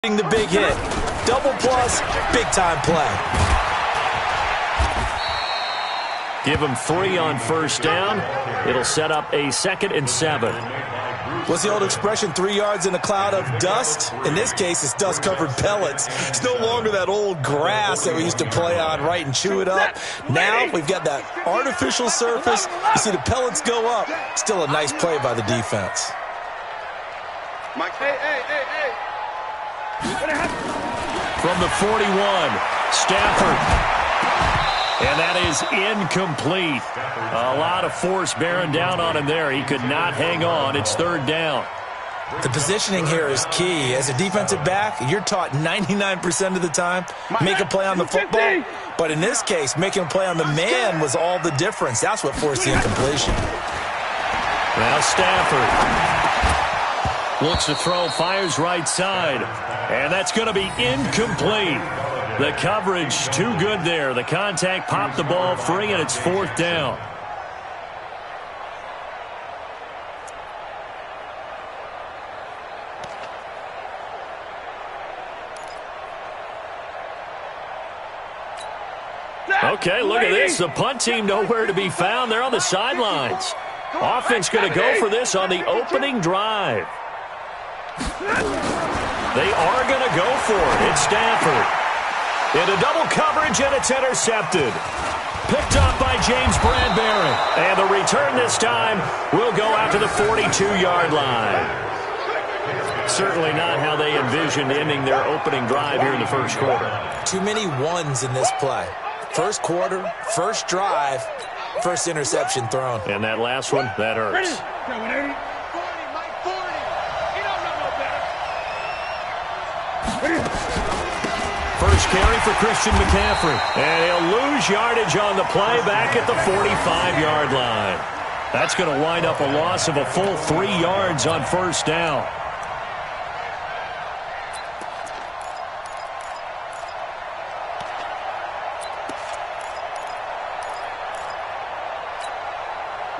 The big hit. Double plus, big-time play. Give him 3 on first down. It'll set up a 2nd and 7. What's the old expression, 3 yards in a cloud of dust? In this case, it's dust-covered pellets. It's no longer that old grass that we used to play on, right, and chew it up. Now we've got that artificial surface. You see the pellets go up. Still a nice play by the defense. Mike, hey. From the 41, Stafford. And that is incomplete. A lot of force bearing down on him there. He could not hang on. It's 3rd down. The positioning here is key. As a defensive back, you're taught 99% of the time, make a play on the football. But in this case, making a play on the man was all the difference. That's what forced the incompletion. Now Stafford looks to throw, fires right side. And that's going to be incomplete. The coverage too good there. The contact popped the ball free, and it's 4th down. Okay, look at this. The punt team nowhere to be found. They're on the sidelines. Offense going to go for this on the opening drive. They are going to go for it. It's Stafford. Into double coverage, and it's intercepted. Picked up by James Bradbury. And the return this time will go out to the 42-yard line. Certainly not how they envisioned ending their opening drive here in the first quarter. Too many ones in this play. First quarter, first drive, first interception thrown. And that last one, that hurts. First carry for Christian McCaffrey. And he'll lose yardage on the play back at the 45-yard line. That's going to wind up a loss of a full 3 yards on first down.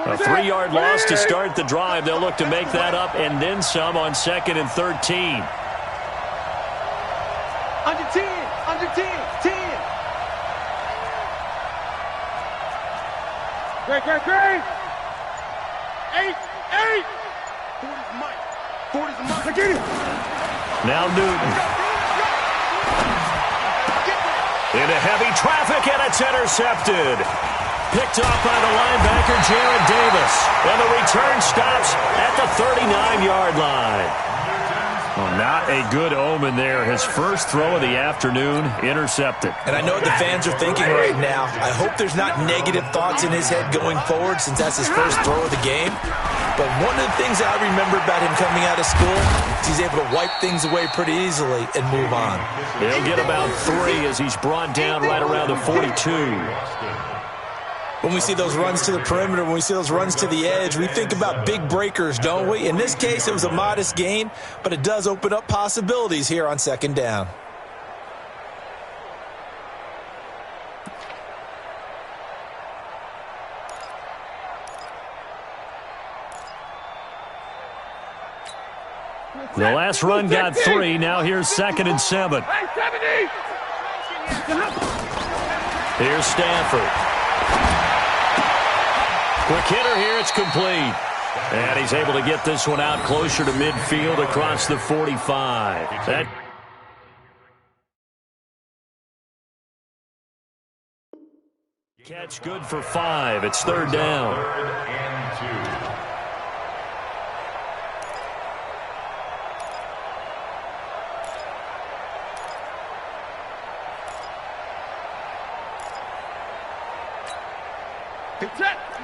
A 3-yard loss to start the drive. They'll look to make that up and then some on 2nd and 13. Under 10, 10. Great. 8. 40's Mike. 40's Mike. Get it. Now Newton. Into heavy traffic, and it's intercepted. Picked off by the linebacker, Jared Davis. And the return stops at the 39-yard line. Well, not a good omen there. His first throw of the afternoon, intercepted. And I know what the fans are thinking right now. I hope there's not negative thoughts in his head going forward since that's his first throw of the game. But one of the things I remember about him coming out of school is he's able to wipe things away pretty easily and move on. He'll get about 3 as he's brought down right around the 42. When we see those runs to the perimeter, when we see those runs to the edge, we think about big breakers, don't we? In this case, it was a modest gain, but it does open up possibilities here on 2nd down. The last run got 3. Now here's 2nd and 7. Here's Stafford. Quick hitter here, it's complete. And he's able to get this one out closer to midfield across the 45. That catch good for 5. It's 3rd down.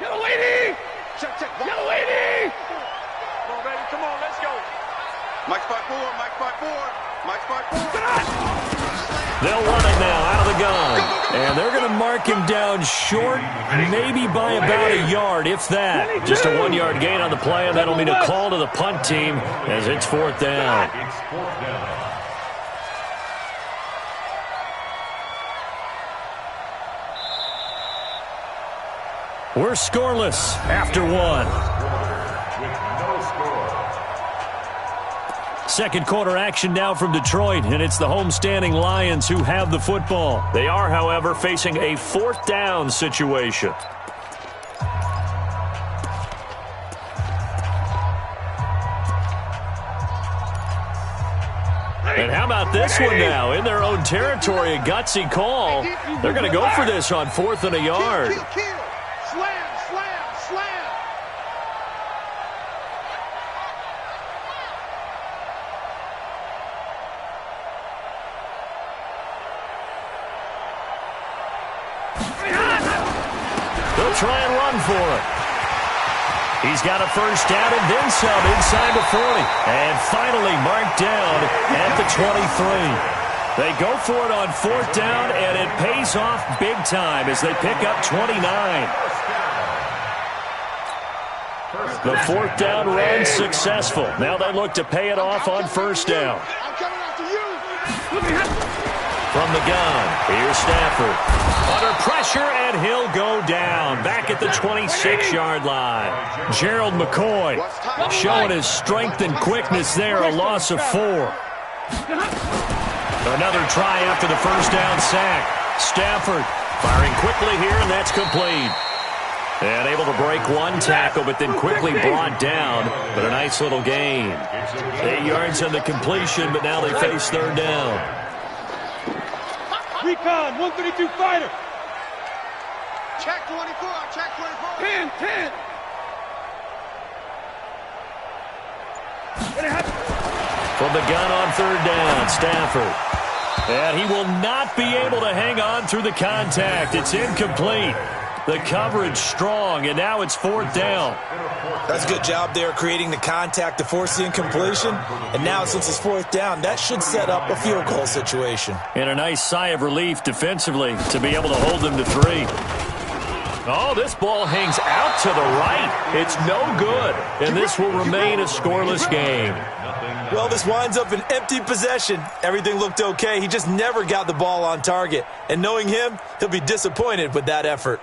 Yellow lady! Check. Yellow lady! Come on, baby. Come on, let's go. Mike spot 4. They'll run it now out of the gun. And they're going to mark him down short, maybe by about a yard, if that. Just a 1-yard gain on the play, and that'll mean a call to the punt team as it's 4th down. We're scoreless after 1. Second quarter action now from Detroit, and it's the homestanding Lions who have the football. They are, however, facing a fourth down situation. And how about this one now? In their own territory, a gutsy call. They're going to go for this on 4th and a yard. Kill. Slam. They'll try and run for it. He's got a first down and then some inside the 40. And finally marked down at the 23. They go for it on 4th down, and it pays off big time as they pick up 29. The 4th down run successful. Now they look to pay it off on 1st down. I'm coming after you. From the gun, here's Stafford. Under pressure, and he'll go down. Back at the 26-yard line. Gerald McCoy showing his strength and quickness there, a loss of 4. Another try after the first down sack. Stafford firing quickly here, and that's complete. And able to break one tackle, but then quickly brought down. But a nice little gain. 8 yards on the completion, but now they face 3rd down. Recon, 132 fighter. Check 24, check 24. 10. From the gun on 3rd down, Stafford. And he will not be able to hang on through the contact. It's incomplete. The coverage strong, and now it's 4th down. That's a good job there creating the contact to force the incompletion. And now since it's 4th down, that should set up a field goal situation. And a nice sigh of relief defensively to be able to hold them to 3. Oh, this ball hangs out to the right. It's no good, and this will remain a scoreless game. Well, this winds up an empty possession. Everything looked okay. He just never got the ball on target. And knowing him, he'll be disappointed with that effort.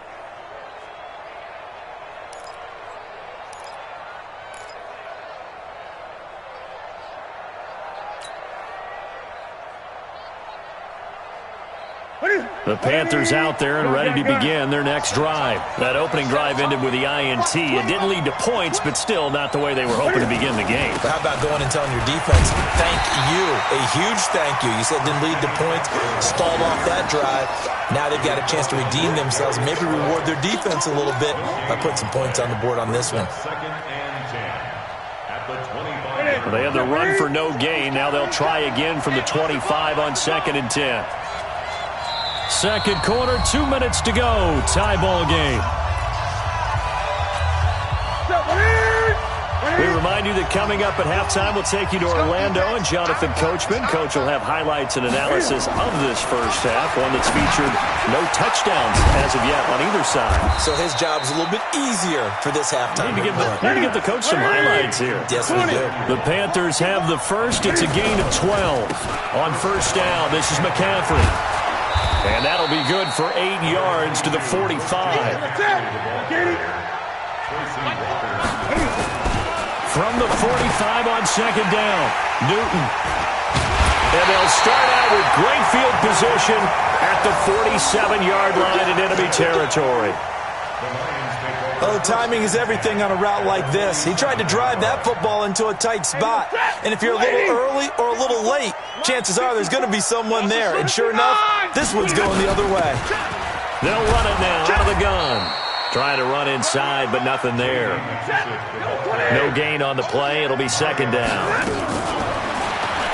The Panthers out there and ready to begin their next drive. That opening drive ended with the INT. It didn't lead to points, but still not the way they were hoping to begin the game. But how about going and telling your defense, thank you, a huge thank you. You said didn't lead to points, stalled off that drive. Now they've got a chance to redeem themselves and maybe reward their defense a little bit by putting some points on the board on this one. They had the run for no gain. Now they'll try again from the 25 on 2nd and 10. Second quarter, 2 minutes to go. Tie ball game. We remind you that coming up at halftime, we'll take you to Orlando and Jonathan Coachman. Coach will have highlights and analysis of this first half, one that's featured no touchdowns as of yet on either side. So his job's a little bit easier for this halftime. Need to give the coach some highlights here. Yes, we do. The Panthers have the first. It's a gain of 12. On 1st down, this is McCaffrey. And that'll be good for 8 yards to the 45. From the 45 on 2nd down, Newton. And they'll start out with great field position at the 47-yard line in enemy territory. Oh, timing is everything on a route like this. He tried to drive that football into a tight spot. And if you're a little early or a little late, chances are there's going to be someone there. And sure enough, this one's going the other way. They'll run it now out of the gun. Trying to run inside, but nothing there. No gain on the play. It'll be 2nd down.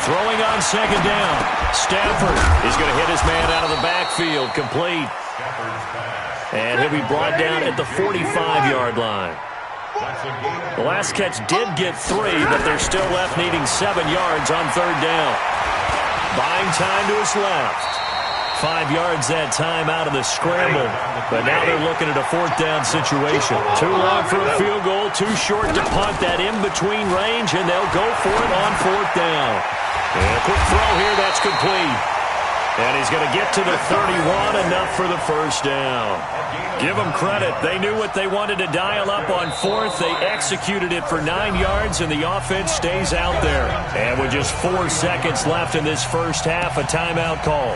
Throwing on 2nd down. Stafford is going to hit his man out of the backfield. Complete. And he'll be brought down at the 45-yard line. The last catch did get 3, but they're still left needing 7 yards on 3rd down. Buying time to his left. 5 yards that time out of the scramble. But now they're looking at a 4th down situation. Too long for a field goal, too short to punt that in-between range, and they'll go for it on 4th down. And a quick throw here, that's complete. And he's going to get to the 31, enough for the first down. Give them credit. They knew what they wanted to dial up on fourth. They executed it for 9 yards, and the offense stays out there. And with just 4 seconds left in this first half, a timeout call.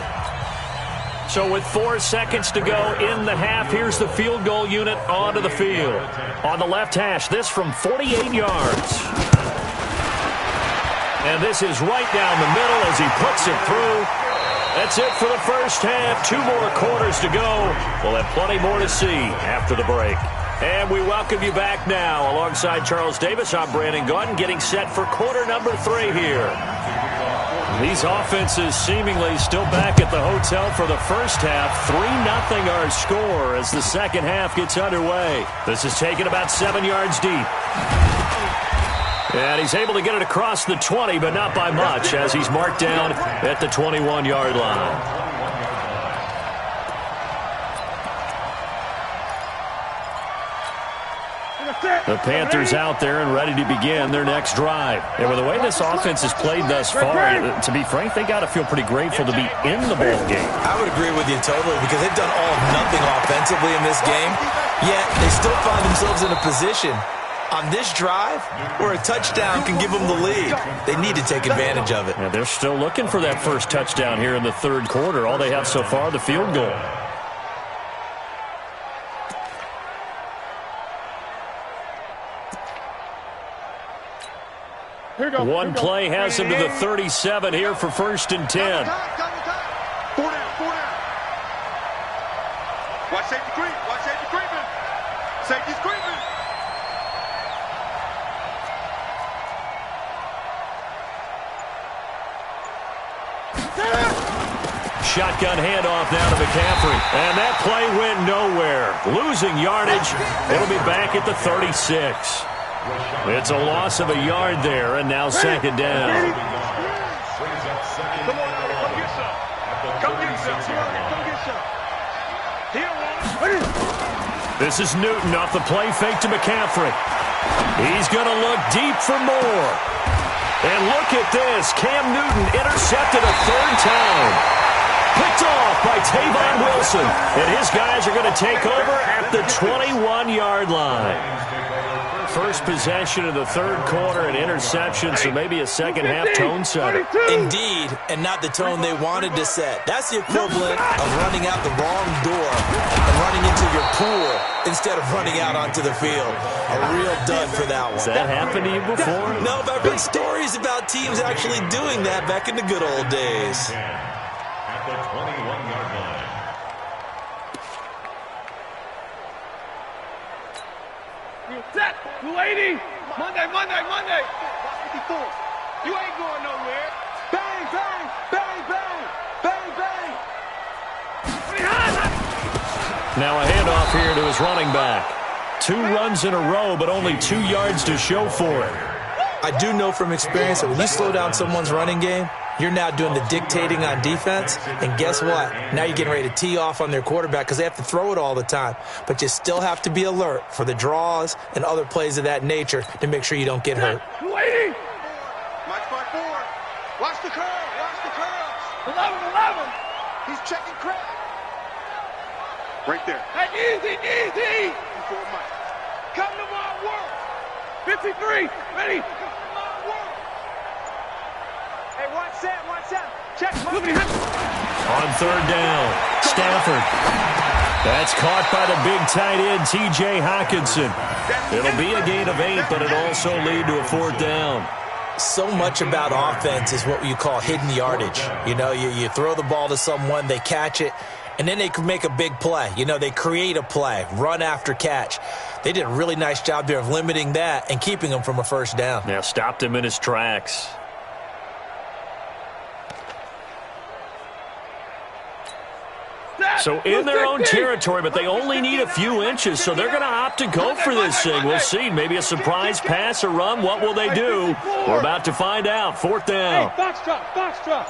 So with 4 seconds to go in the half, here's the field goal unit onto the field. On the left hash, this from 48 yards. And this is right down the middle as he puts it through. That's it for the first half. 2 more quarters to go. We'll have plenty more to see after the break. And we welcome you back now. Alongside Charles Davis, I'm Brandon Gaudin, getting set for quarter number 3 here. These offenses seemingly still back at the hotel for the first half. 3-0 our score as the second half gets underway. This is taken about 7 yards deep. And he's able to get it across the 20, but not by much, as he's marked down at the 21-yard line. The Panthers out there and ready to begin their next drive. And with the way this offense has played thus far, to be frank, they got to feel pretty grateful to be in the ball game. I would agree with you totally, because they've done all of nothing offensively in this game, yet they still find themselves in a position on this drive where a touchdown can give them the lead. They need to take advantage of it. And they're still looking for that first touchdown here in the third quarter. All they have so far, the field goal. One play has him to the 37 here for 1st and 10. 4 down. Watch safety creep. Watch safety creeping. Safety's creeping. Shotgun handoff now to McCaffrey. And that play went nowhere. Losing yardage. It'll be back at the 36. It's a loss of a yard there, and now second down. Come on, come get some. Come get some. Come get some. This is Newton off the play fake to McCaffrey. He's going to look deep for more. And look at this. Cam Newton intercepted a 3rd time. Picked off by Tavon Wilson. And his guys are going to take over at the 21-yard line. First possession of the third quarter, an interception, so maybe a second-half tone setter. Indeed, and not the tone they wanted to set. That's the equivalent of running out the wrong door and running into your pool instead of running out onto the field. A real dud for that one. Has that happened to you before? No, but I've heard stories about teams actually doing that back in the good old days. At the 21-yard line. Set. 280. Monday. 54. You ain't going nowhere. Bang, bang, bang, bang, bang, bang. Now a handoff here to his running back. 2 runs in a row, but only 2 yards to show for it. I do know from experience that when you slow down someone's running game, you're now doing the dictating on defense, and guess what? Now you're getting ready to tee off on their quarterback because they have to throw it all the time. But you still have to be alert for the draws and other plays of that nature to make sure you don't get hurt. 280. Watch by 4. Watch the curl. Watch the curls. 11. He's checking crap. Right there. Hey, easy. Before Mike. Come to my work. 53. Ready. Hey, watch that. Check. On 3rd down, Stafford. That's caught by the big tight end, T.J. Hockenson. It'll be a gain of 8, but it'll also lead to a 4th down. So much about offense is what you call hidden yardage. You know, you throw the ball to someone, they catch it, and then they can make a big play. You know, they create a play, run after catch. They did a really nice job there of limiting that and keeping him from a 1st down. Yeah, stopped him in his tracks. So in their own territory, but they only need a few inches, so they're going to opt to go for this thing. We'll see. Maybe a surprise pass or run. What will they do? We're about to find out. 4th down. Hey, box drop.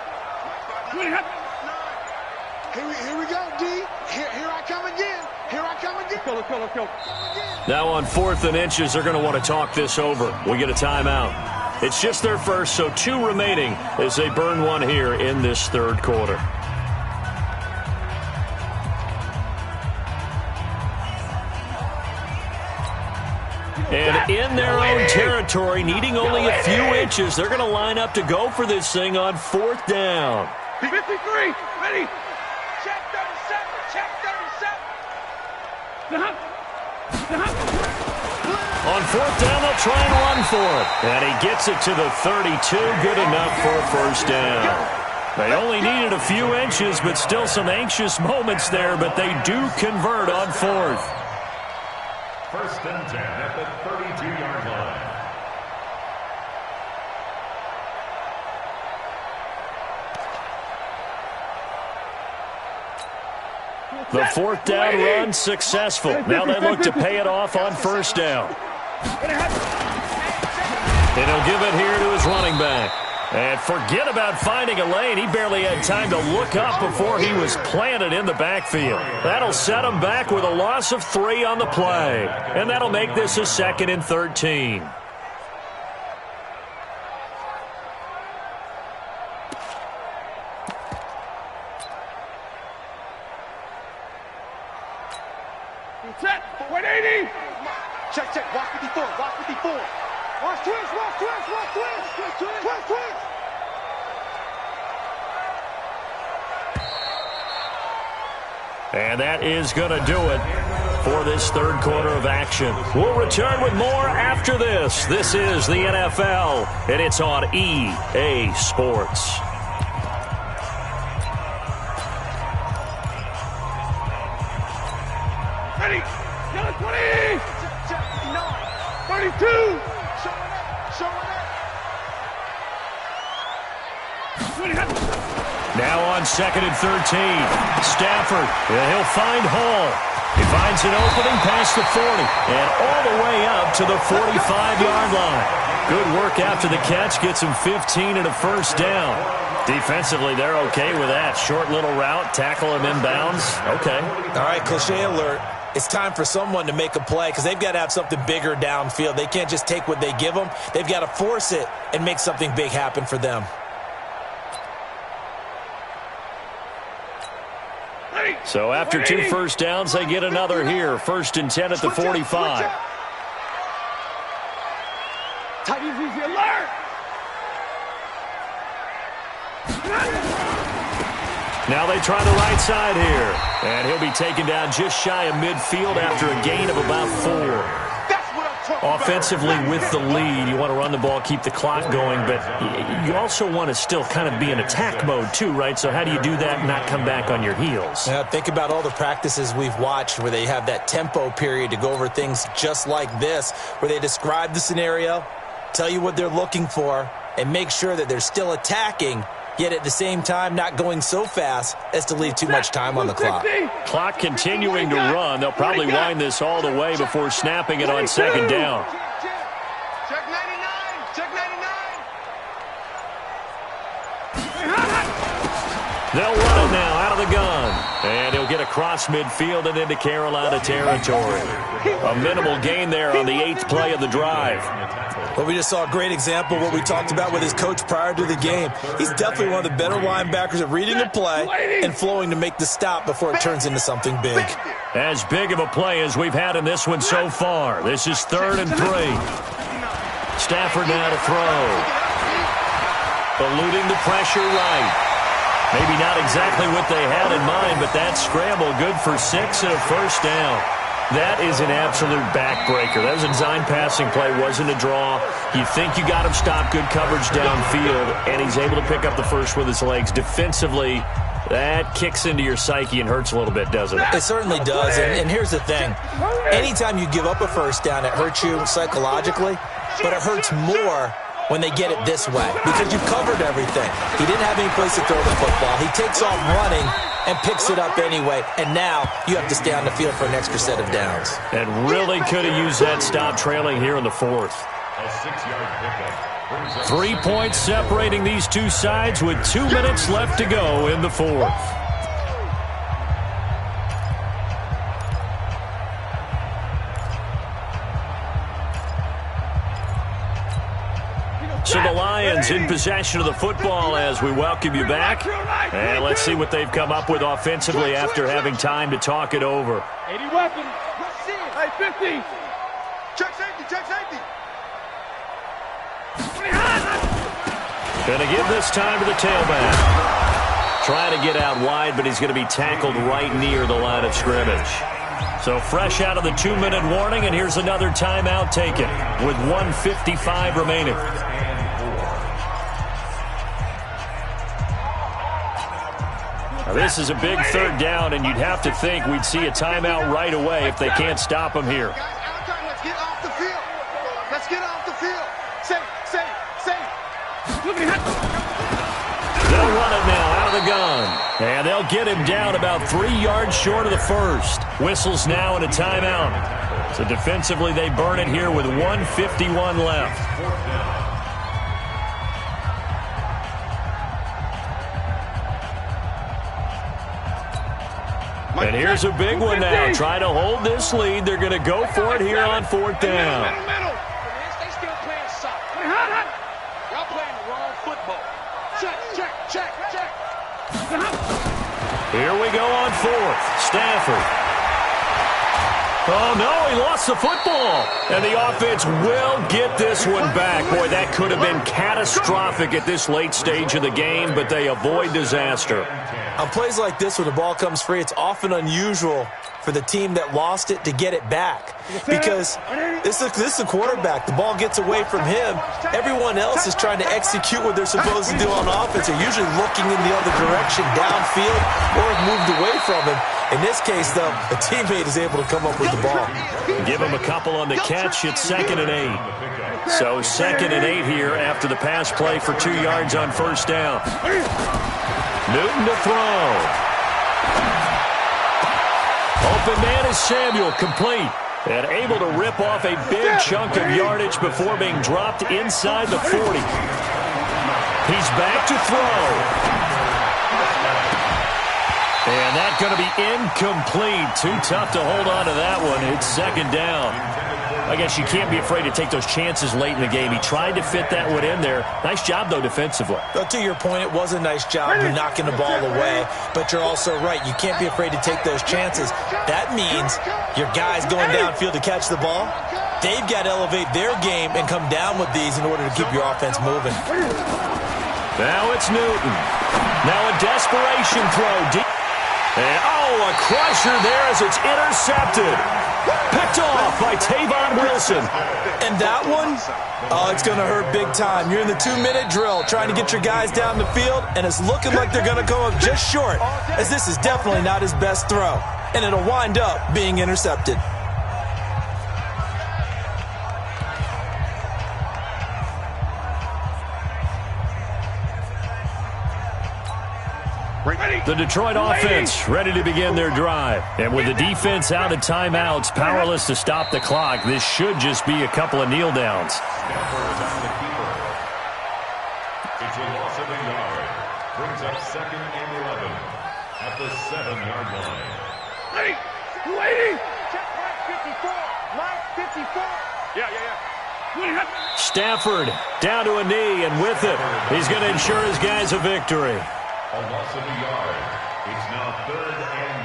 Here we go, D. Here I come again. Kill. Now on 4th and inches, they're going to want to talk this over. We get a timeout. It's just their first, so 2 remaining as they burn one here in this third quarter. And in their own territory, needing only a few inches, they're going to line up to go for this thing on 4th down. 53, ready. Check 37, check 37. On 4th down, they'll try and run for it. And he gets it to the 32, good enough for a 1st down. They only needed a few inches, but still some anxious moments there, but they do convert on 4th. 1st and 10 at the 32-yard line. The 4th down run successful. Now they look to pay it off on 1st down. And he'll give it here to his running back. And forget about finding a lane. He barely had time to look up before he was planted in the backfield. That'll set him back with a loss of 3 on the play. And that'll make this a 2nd and 13. Set, 180. Check, check, watch 54, watch 54. Watch twist, watch twist, watch twist, twist, twist. And that is going to do it for this 3rd quarter of action. We'll return with more after this. This is the NFL, and it's on EA Sports. Ready, yellow 20. 32. Showing up. Now on 2nd and 13. Stafford, he'll find Hall. He finds an opening past the 40 and all the way up to the 45-yard line. Good work after the catch. Gets him 15 and a 1st down. Defensively, they're okay with that. Short little route, tackle him inbounds. Okay. All right, cliche alert. It's time for someone to make a play because they've got to have something bigger downfield. They can't just take what they give them. They've got to force it and make something big happen for them. So after 2 1st downs, they get another here. 1st and 10 at the 45. Tight easy alert. Now they try the right side here. And he'll be taken down just shy of midfield after a gain of about 4. Offensively with the lead, you want to run the ball, keep the clock going, but you also want to still kind of be in attack mode too, right? So how do you do that and not come back on your heels? Yeah, think about all the practices we've watched where they have that tempo period to go over things just like this, where they describe the scenario, tell you what they're looking for, and make sure that they're still attacking, yet at the same time not going so fast as to leave too much time on the clock. Clock continuing to run. They'll probably wind this all the way before snapping it on 2nd down. Check 99, check 99. They'll run it now out of the gun. And he'll get across midfield and into Carolina territory. A minimal gain there on the 8th play of the drive. Well, we just saw a great example of what we talked about with his coach prior to the game. He's definitely one of the better linebackers at reading a play and flowing to make the stop before it turns into something big. As big of a play as we've had in this one so far. This is 3rd and 3. Stafford now to throw. Eluding the pressure right. Maybe not exactly what they had in mind, but that scramble good for 6 and a 1st down. That is an absolute backbreaker. That was a design passing play, wasn't a draw. You think you got him stopped, good coverage downfield, and he's able to pick up the first with his legs. Defensively, that kicks into your psyche and hurts a little bit, doesn't it? It certainly does, and here's the thing. Anytime you give up a 1st down, it hurts you psychologically, but it hurts more when they get it this way because you've covered everything. He didn't have any place to throw the football. He takes off running and picks it up anyway, and now you have to stay on the field for an extra set of downs. And really could have used that stop trailing here in the 4th. A 6-yard pickup. 3 points separating these two sides with 2 minutes left to go in the 4th. So the Lions in possession of the football as we welcome you back. And let's see what they've come up with offensively after having time to talk it over. 80 weapons. Hey, 50. Check safety. check safety. Going to give this time to the tailback. Trying to get out wide, but he's going to be tackled right near the line of scrimmage. So fresh out of the 2-minute warning, and here's another timeout taken with 1:55 remaining. Now this is a big third down, and you'd have to think we'd see a timeout right away if they can't stop him here. Let's get off the field. Let's get off the field. Safe. They'll run it now out of the gun. And they'll get him down about 3 yards short of the first. Whistles now and a timeout. So defensively they burn it here with 1:51 left. And here's a big one now. Trying to hold this lead. They're going to go for it here on 4th down. They still playing soccer. Y'all playing the wrong football. Check. Here we go on 4th. Stafford. Oh, no, he lost the football. And the offense will get this one back. Boy, that could have been catastrophic at this late stage of the game, but they avoid disaster. On plays like this where the ball comes free, it's often unusual for the team that lost it to get it back. Because this is the quarterback. The ball gets away from him. Everyone else is trying to execute what they're supposed to do on offense. They're usually looking in the other direction, downfield, or have moved away from him. In this case, though, a teammate is able to come up with the ball. Give him a couple on the catch. It's 2nd and 8. So 2nd and 8 here after the pass play for 2 yards on 1st down. Newton to throw. Open man is Samuel, complete. And able to rip off a big chunk of yardage before being dropped inside the 40. He's back to throw. And that's going to be incomplete. Too tough to hold on to that one. It's 2nd down. I guess you can't be afraid to take those chances late in the game. He tried to fit that one in there. Nice job, though, defensively. Well, to your point, it was a nice job of knocking the ball away. But you're also right. You can't be afraid to take those chances. That means your guys going downfield to catch the ball, they've got to elevate their game and come down with these in order to keep your offense moving. Now it's Newton. Now a desperation throw deep. And, a crusher there as it's intercepted. Picked off by Tavon Wilson. And that one, it's going to hurt big time. You're in the 2-minute drill trying to get your guys down the field, and it's looking like they're going to go up just short, as this is definitely not his best throw. And it'll wind up being intercepted. The Detroit offense ready to begin their drive. And with the defense out of timeouts, powerless to stop the clock, this should just be a couple of kneel downs. It's a loss of a yard. Brings up 2nd and 11 at the 7-yard line. Lady! Check line 54. Yeah. Stafford down to a knee, and with it, he's going to ensure his guys a victory. A loss of a yard. It's now 3rd and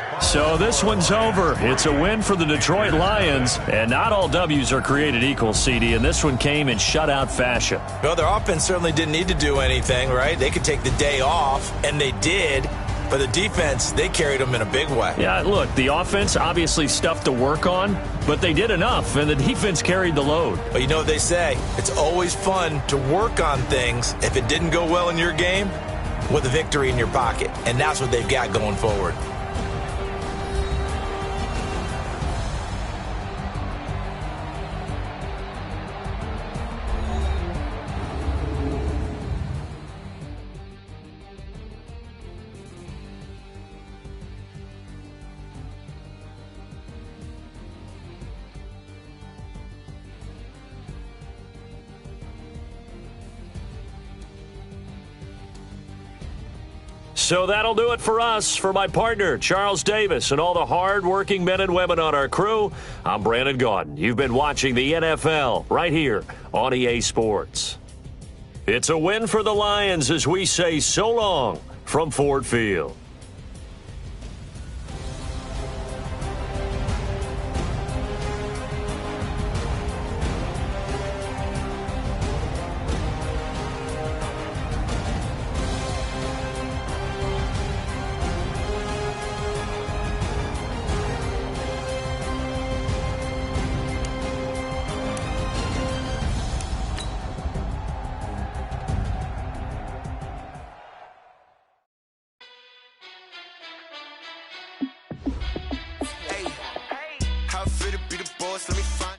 13. So this one's over. It's a win for the Detroit Lions, and not all W's are created equal, CD, and this one came in shutout fashion. Well, their offense certainly didn't need to do anything, right? They could take the day off, and they did. But the defense, they carried them in a big way. Yeah, look, the offense obviously stuff to work on, but they did enough, and the defense carried the load. But you know what they say, it's always fun to work on things if it didn't go well in your game with a victory in your pocket. And that's what they've got going forward. So that'll do it for us. For my partner, Charles Davis, and all the hard-working men and women on our crew, I'm Brandon Gaudin. You've been watching the NFL right here on EA Sports. It's a win for the Lions as we say so long from Ford Field. How I feel to be the boss, let me find